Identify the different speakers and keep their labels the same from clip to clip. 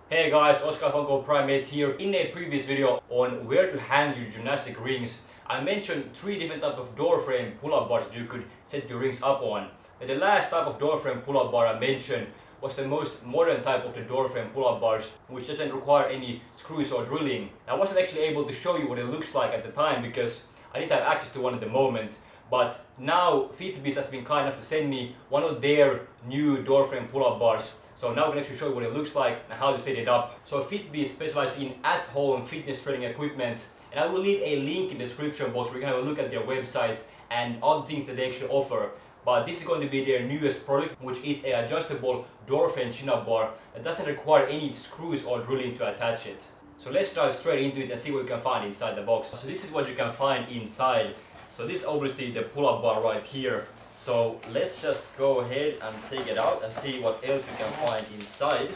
Speaker 1: Hey guys, oskar.goprimate here. In a previous video on where to hang your gymnastic rings, I mentioned 3 different types of door frame pull-up bars that you could set your rings up on. And the last type of door frame pull-up bar I mentioned was the most modern type of the door frame pull-up bars, which doesn't require any screws or drilling. I wasn't actually able to show you what it looks like at the time because I didn't have access to one at the moment. But now FITBEAST has been kind enough to send me one of their new door frame pull-up bars. So now I can actually show you what it looks like and how to set it up. So FITBEAST specializes in at-home fitness training equipment, and I will leave a link in the description box where you can have a look at their websites and all the things that they actually offer. But this is going to be their newest product, which is an adjustable door frame chin-up bar that doesn't require any screws or drilling to attach it. So let's dive straight into it and see what you can find inside the box. So this is what you can find inside. So this is obviously the pull-up bar right here. So let's just go ahead and take it out and see what else we can find inside.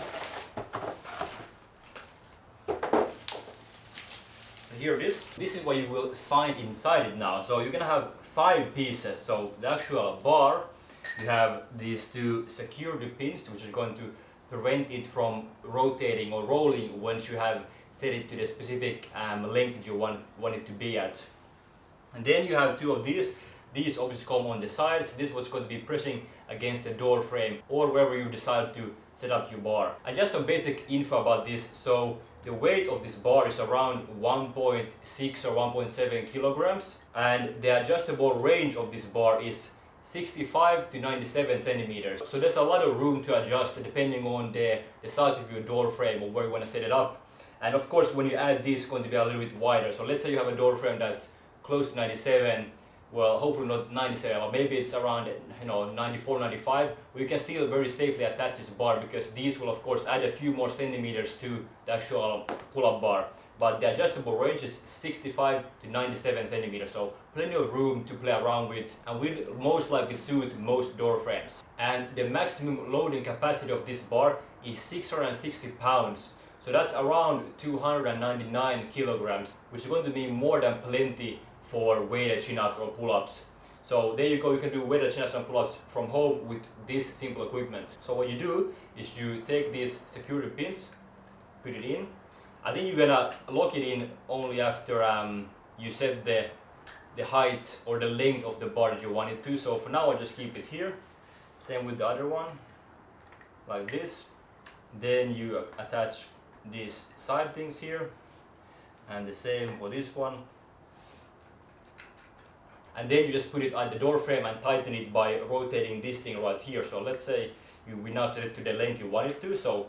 Speaker 1: So here it is. This is what you will find inside it now. So you're gonna have 5 pieces. So the actual bar, you have these 2 security pins, which is going to prevent it from rotating or rolling once you have set it to the specific length that you want it to be at. And then you have 2 of these. These obviously come on the sides. This is what's going to be pressing against the door frame or wherever you decide to set up your bar. And just some basic info about this. So the weight of this bar is around 1.6 or 1.7 kilograms. And the adjustable range of this bar is 65 to 97 centimeters. So there's a lot of room to adjust depending on the size of your door frame or where you want to set it up. And of course, when you add this, it's going to be a little bit wider. So let's say you have a door frame that's close to 97. Well, hopefully not 97, but maybe it's around 94, 95. We can still very safely attach this bar because these will of course add a few more centimeters to the actual pull-up bar. But the adjustable range is 65 to 97 centimeters, so plenty of room to play around with and will most likely suit most door frames. And the maximum loading capacity of this bar is 660 pounds. So that's around 299 kilograms, which is going to be more than plenty for weighted chin-ups or pull-ups. So there you go, you can do weighted chin-ups and pull-ups from home with this simple equipment. So what you do is you take these security pins, put it in. I think you're gonna lock it in only after you set the height or the length of the bar that you want it to. So for now I'll just keep it here. Same with the other one, like this. Then you attach these side things here, and the same for this one. And then you just put it on the door frame and tighten it by rotating this thing right here. So let's say we now set it to the length you want it to. So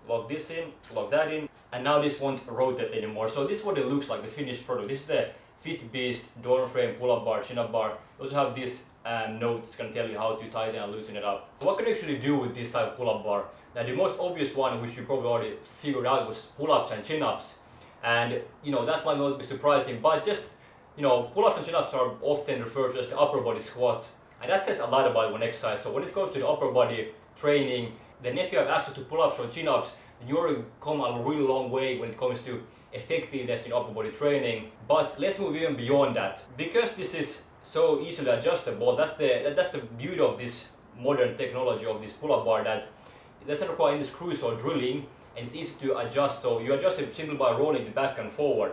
Speaker 1: lock this in, lock that in, and now this won't rotate anymore. So this is what it looks like, the finished product. This is the FITBEAST door frame pull-up bar, chin-up bar. You also have this note that's going to tell you how to tighten and loosen it up. So what can you actually do with this type of pull-up bar? Now the most obvious one, which you probably already figured out, was pull-ups and chin-ups. And that might not be surprising, but just pull-ups and chin-ups are often referred to as the upper body squat, and that says a lot about one exercise. So when it comes to the upper body training, then if you have access to pull-ups or chin-ups, then you already come a really long way when it comes to effectiveness in upper body training. But let's move even beyond that. Because this is so easily adjustable, that's the beauty of this modern technology of this pull-up bar, that it doesn't require any screws or drilling, and it's easy to adjust. So you adjust it simply by rolling it back and forward.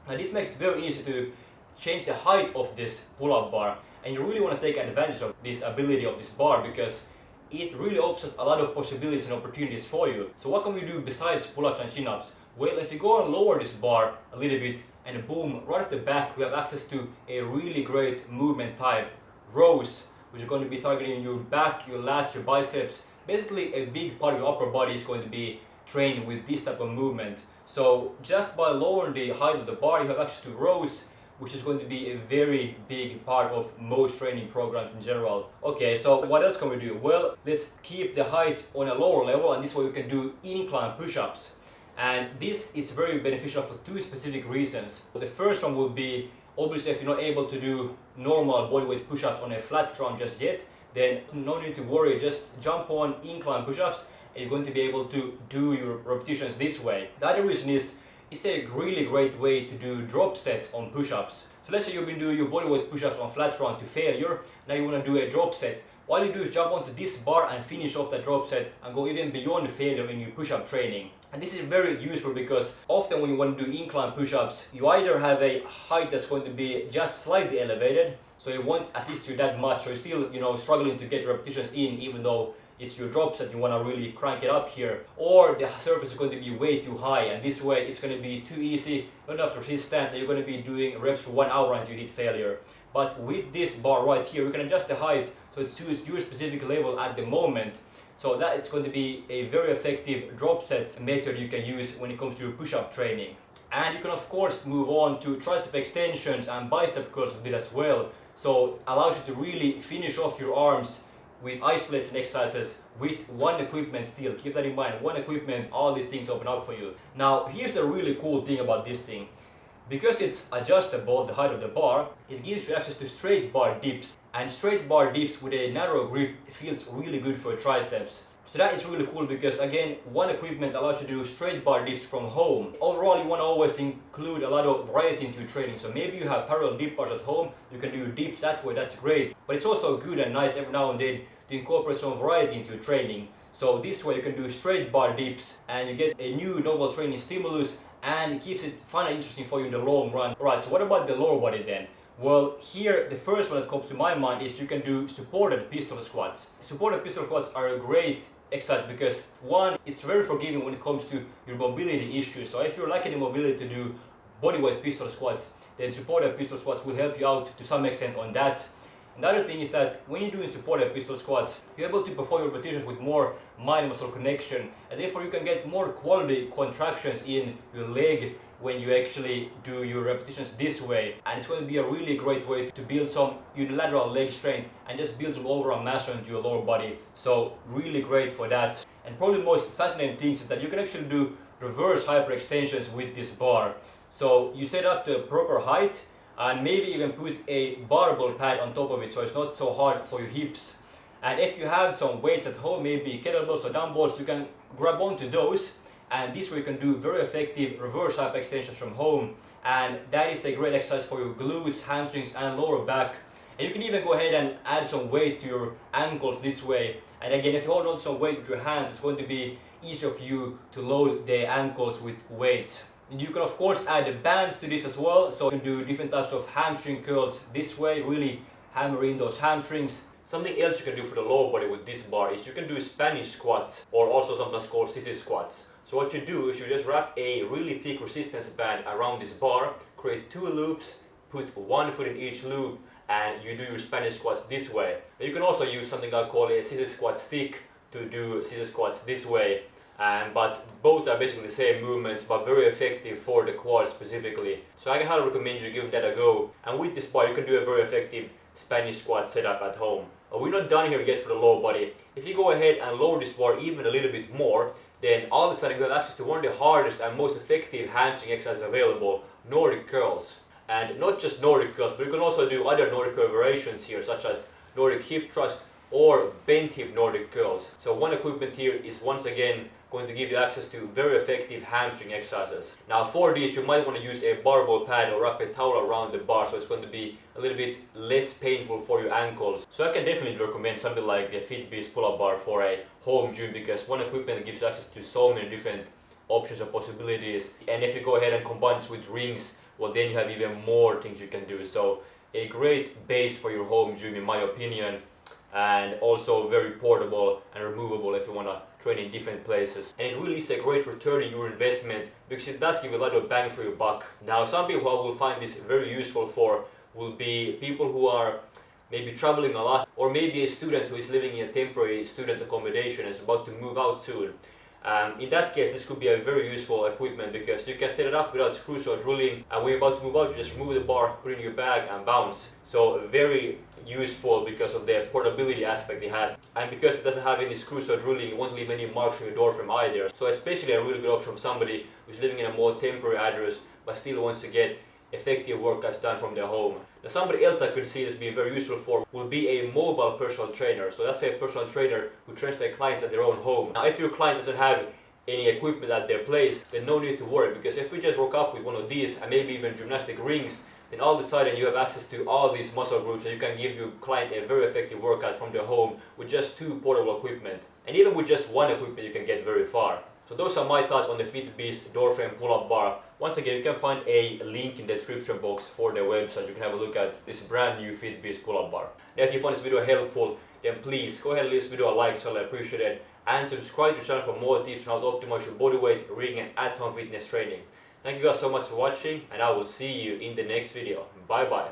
Speaker 1: And this makes it very easy to change the height of this pull-up bar, and you really want to take advantage of this ability of this bar because it really opens up a lot of possibilities and opportunities for you. So what can we do besides pull-ups and chin-ups? Well, if you go and lower this bar a little bit, and boom, right off the back we have access to a really great movement type, rows, which are going to be targeting your back, your lats, your biceps. Basically a big part of your upper body is going to be trained with this type of movement. So just by lowering the height of the bar, you have access to rows, which is going to be a very big part of most training programs in general. Okay, so what else can we do? Well, let's keep the height on a lower level, and this way we can do incline push-ups. And this is very beneficial for 2 specific reasons. The first one will be, obviously, if you're not able to do normal bodyweight push-ups on a flat ground just yet, then no need to worry, just jump on incline push-ups and you're going to be able to do your repetitions this way. The other reason is, it's a really great way to do drop sets on push-ups. So let's say you've been doing your bodyweight push-ups on flat ground to failure, now you want to do a drop set. All you do is jump onto this bar and finish off that drop set and go even beyond failure in your push-up training. And this is very useful because often when you want to do incline push-ups, you either have a height that's going to be just slightly elevated, so it won't assist you that much, so you're still, struggling to get repetitions in, even though it's your drops that you want to really crank it up here, or the surface is going to be way too high, and this way it's going to be too easy, not enough resistance, and you're going to be doing reps for 1 hour until you hit failure. But with this bar right here, you can adjust the height so it suits your specific level at the moment. So that it's going to be a very effective drop set method you can use when it comes to your push-up training. And you can of course move on to tricep extensions and bicep curls with it as well. So it allows you to really finish off your arms with isolation exercises with one equipment still. Keep that in mind, one equipment, all these things open up for you. Now here's the really cool thing about this thing. Because it's adjustable, the height of the bar, it gives you access to straight bar dips. And straight bar dips with a narrow grip feels really good for triceps. So that is really cool because again, one equipment allows you to do straight bar dips from home. Overall, you want to always include a lot of variety into your training. So maybe you have parallel dip bars at home, you can do dips that way, that's great. But it's also good and nice every now and then to incorporate some variety into your training. So this way you can do straight bar dips and you get a new novel training stimulus, and it keeps it fun and interesting for you in the long run. Alright, so what about the lower body then? Well, here the first one that comes to my mind is you can do supported pistol squats. Supported pistol squats are a great exercise because one, it's very forgiving when it comes to your mobility issues. So if you're lacking the mobility to do bodyweight pistol squats, then supported pistol squats will help you out to some extent on that. Another thing is that when you're doing supported pistol squats, you're able to perform your repetitions with more mind-muscle connection, and therefore you can get more quality contractions in your leg when you actually do your repetitions this way. And it's going to be a really great way to build some unilateral leg strength and just build some overall mass into your lower body. So really great for that. And probably the most fascinating thing is that you can actually do reverse hyperextensions with this bar. So you set up the proper height, and maybe even put a barbell pad on top of it so it's not so hard for your hips. And if you have some weights at home, maybe kettlebells or dumbbells, you can grab onto those, and this way you can do very effective reverse hyperextensions from home, and that is a great exercise for your glutes, hamstrings and lower back. And you can even go ahead and add some weight to your ankles this way. And again, if you hold on some weight with your hands, it's going to be easier for you to load the ankles with weights. You can of course add bands to this as well, so you can do different types of hamstring curls this way, really hammer in those hamstrings. Something else you can do for the lower body with this bar is you can do Spanish squats, or also sometimes called sissy squats. So what you do is you just wrap a really thick resistance band around this bar, create 2 loops, put 1 foot in each loop, and you do your Spanish squats this way. You can also use something I call a sissy squat stick to do sissy squats this way. But both are basically the same movements, but very effective for the quad specifically. So I can highly recommend you give that a go. And with this bar you can do a very effective Spanish squat setup at home. But we're not done here yet for the lower body. If you go ahead and lower this bar even a little bit more, then all of a sudden you have access to one of the hardest and most effective hamstring exercises available, Nordic curls. And not just Nordic curls, but you can also do other Nordic curl variations here, such as Nordic hip thrust or bent hip Nordic curls. So one equipment here is once again going to give you access to very effective hamstring exercises. Now for these you might want to use a barbell pad or wrap a towel around the bar, so it's going to be a little bit less painful for your ankles. So I can definitely recommend something like the FITBEAST pull-up bar for a home gym, because one equipment gives you access to so many different options or possibilities, and if you go ahead and combine this with rings, well then you have even more things you can do. So a great base for your home gym in my opinion, and also very portable and removable if you want to train in different places. And it really is a great return on your investment because it does give a lot of bang for your buck. Now some people who will find this very useful for will be people who are maybe traveling a lot, or maybe a student who is living in a temporary student accommodation and is about to move out soon. In that case, this could be a very useful equipment because you can set it up without screws or drilling, and when you're about to move out, you just remove the bar, put it in your bag and bounce. So very useful because of the portability aspect it has, and because it doesn't have any screws or drilling, it won't leave any marks on your door frame either. So especially a really good option for somebody who's living in a more temporary address but still wants to get effective workouts done from their home. Now somebody else I could see this being very useful for will be a mobile personal trainer. So that's a personal trainer who trains their clients at their own home. Now if your client doesn't have any equipment at their place, then no need to worry, because if we just rock up with one of these and maybe even gymnastic rings, then all of a sudden you have access to all these muscle groups and you can give your client a very effective workout from their home with just 2 portable equipment. And even with just 1 equipment you can get very far. So those are my thoughts on the FITBEAST door frame pull-up bar. Once again, you can find a link in the description box for their website. You can have a look at this brand new FITBEAST pull-up bar. Now if you found this video helpful, then please go ahead and leave this video a like, so I appreciate it. And subscribe to the channel for more tips on how to optimize your body weight, ring and at-home fitness training. Thank you guys so much for watching, and I will see you in the next video. Bye bye.